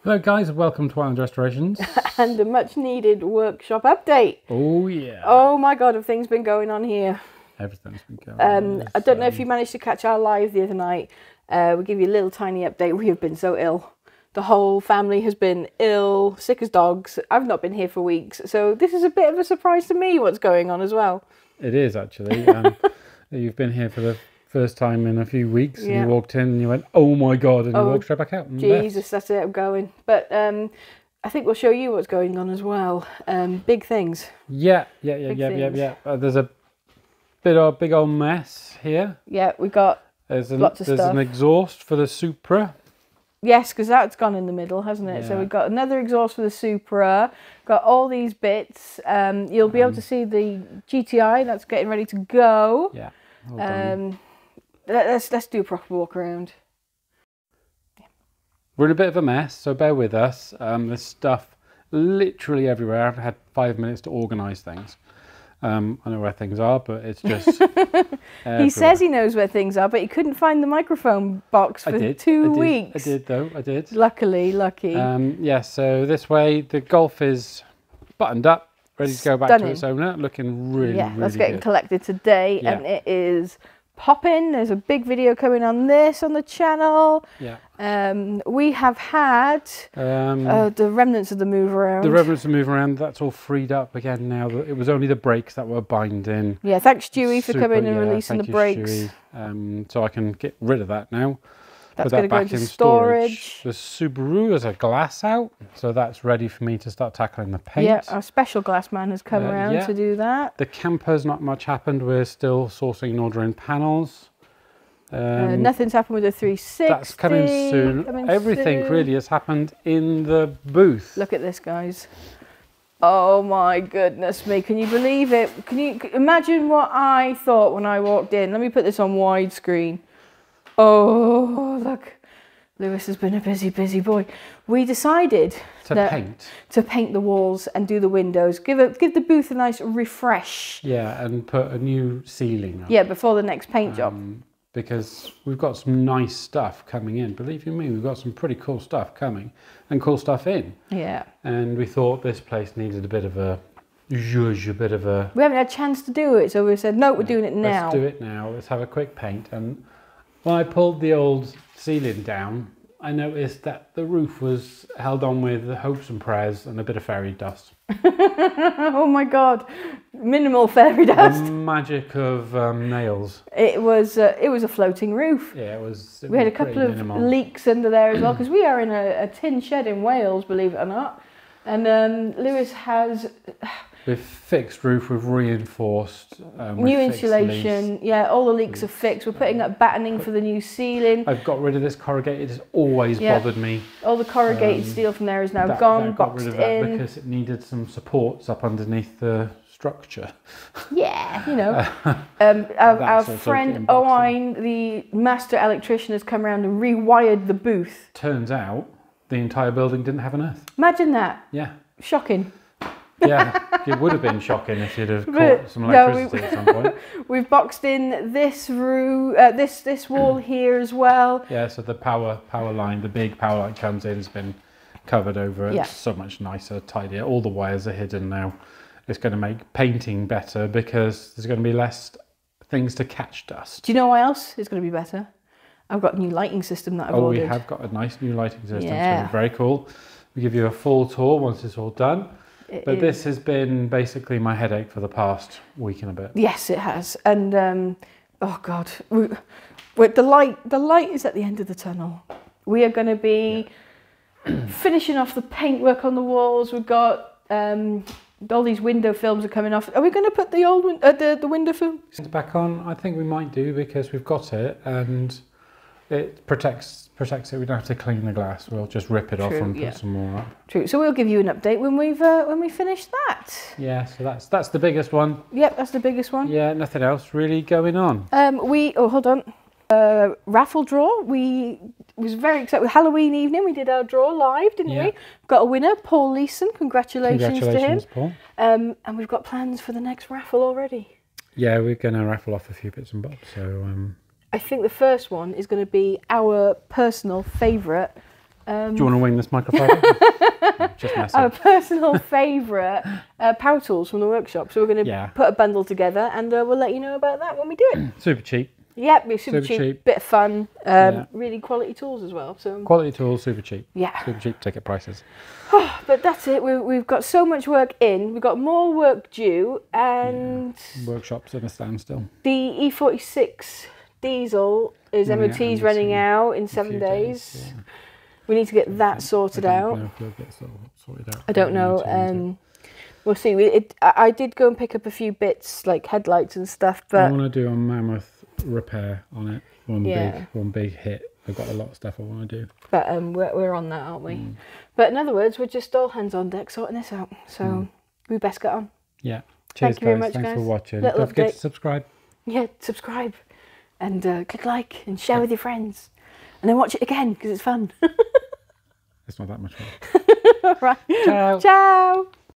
Hello guys, and welcome to Whiteland Restorations. And a much needed workshop update. Oh yeah. Oh my god, have things been going on here. Everything's been going on. I don't know if you managed to catch our live the other night. We'll give you a little tiny update. We have been so ill. The whole family has been ill, sick as dogs. I've not been here for weeks. So this is a bit of a surprise to me what's going on as well. It is actually. You've been here for the first time in a few weeks, and you walked in and you went, oh my god, and you walked straight back out. And Jesus, that's it, I'm going. But I think we'll show you what's going on as well. Big things. Yeah. There's a big old mess here. Yeah, we've got lots of stuff. There's an exhaust for the Supra. Yes, because that's gone in the middle, hasn't it? Yeah. So we've got another exhaust for the Supra, got all these bits. You'll be able to see the GTI, that's getting ready to go. Yeah, well done. Let's do a proper walk around. Yeah. We're in a bit of a mess, so bear with us. There's stuff literally everywhere. I've had 5 minutes to organise things. I know where things are, but it's just He says he knows where things are, but he couldn't find the microphone box for 2 weeks. I did. Lucky. Yeah, so this way the Golf is buttoned up, ready to go back to its owner, looking really that's getting good. Collected today, and it is popping. There's a big video coming on this on the channel. Yeah. We have had the remnants of the move around. The remnants of the move around, that's all freed up again now. It was only the brakes that were binding. Yeah, thanks Stewie for coming and releasing the brakes. So I can get rid of that now. That's going to go into storage. The Subaru has a glass out, so that's ready for me to start tackling the paint. Yeah, our special glass man has come around to do that. The camper's not much happened. We're still sourcing and ordering panels. Nothing's happened with the 360. That's coming soon. Everything really has happened in the booth. Look at this, guys. Oh my goodness me, can you believe it? Can you imagine what I thought when I walked in? Let me put this on widescreen. Oh, look. Lewis has been a busy boy. We decided to paint the walls and do the windows. Give the booth a nice refresh. Yeah, and put a new ceiling up. Yeah, before the next paint job. Because we've got some nice stuff coming in. Believe you me, we've got some pretty cool stuff coming and cool stuff in. Yeah. And we thought this place needed a bit of a zhuzh, a bit of a... We haven't had a chance to do it, so we said, no, we're doing it now. Let's do it now. Let's have a quick paint. And when I pulled the old ceiling down, I noticed that the roof was held on with hopes and prayers and a bit of fairy dust. Oh my god, minimal fairy dust. The magic of nails. It was a floating roof. Yeah, it was. We had a couple of leaks under there as well, because we are in a tin shed in Wales, believe it or not. And Lewis has... We've fixed roof, we've reinforced. New insulation, yeah, all the leaks are fixed. We're putting up battening for the new ceiling. I've got rid of this corrugated, it's always bothered me. All the corrugated steel from there is now gone, boxed in. Because it needed some supports up underneath the structure. Yeah, you know. Our friend Owen, the master electrician, has come around and rewired the booth. Turns out the entire building didn't have an earth. Imagine that. Yeah. Shocking. Yeah, it would have been shocking if you'd have caught some electricity at some point. We've boxed in this room, this wall here as well. Yeah, so the power line, the big power line comes in, has been covered over. It's so much nicer, tidier. All the wires are hidden now. It's going to make painting better because there's going to be less things to catch dust. Do you know what else is going to be better? I've got a new lighting system that I've ordered. We have got a nice new lighting system. Yeah. It's going to be very cool. We give you a full tour once it's all done. But this has been basically my headache for the past week and a bit. Yes, it has. And oh god, the light is at the end of the tunnel. We are going to be finishing off the paintwork on the walls. We've got all these window films are coming off. Are we going to put the old the window film back on? I think we might do, because we've got it and it protects it. We don't have to clean the glass. We'll just rip it off and put some more up. True. So we'll give you an update when we finish that. Yeah. So that's the biggest one. Yep, that's the biggest one. Yeah. Nothing else really going on. Hold on. Raffle draw. We was very excited with Halloween evening. We did our draw live, didn't we? Got a winner, Paul Leeson. Congratulations to him. Paul. And we've got plans for the next raffle already. Yeah, we're going to raffle off a few bits and bobs. So. I think the first one is going to be our personal favourite Do you want to wing this microphone? Just messing. Our personal favourite power tools from the workshop. So we're going to put a bundle together, and we'll let you know about that when we do it. Super cheap. Yep, we're super cheap, bit of fun, really quality tools as well. So quality tools, super cheap. Yeah. Super cheap ticket prices. But that's it. We've got so much work in. We've got more work due, and workshops in a standstill. The E46 diesel is MOT's running out in 7 days. Yeah. We need to get that sorted out. I don't know. We'll see. I did go and pick up a few bits like headlights and stuff, but I want to do a mammoth repair on it. One big hit. I've got a lot of stuff I want to do. But we're on that, aren't we? But in other words, we're just all hands on deck sorting this out. So we best get on. Yeah. Cheers, Thank you very much, Thanks guys. for watching. Don't forget to subscribe. Yeah, subscribe. And click like and share with your friends. And then watch it again because it's fun. It's not that much fun. All right. Ciao. Ciao.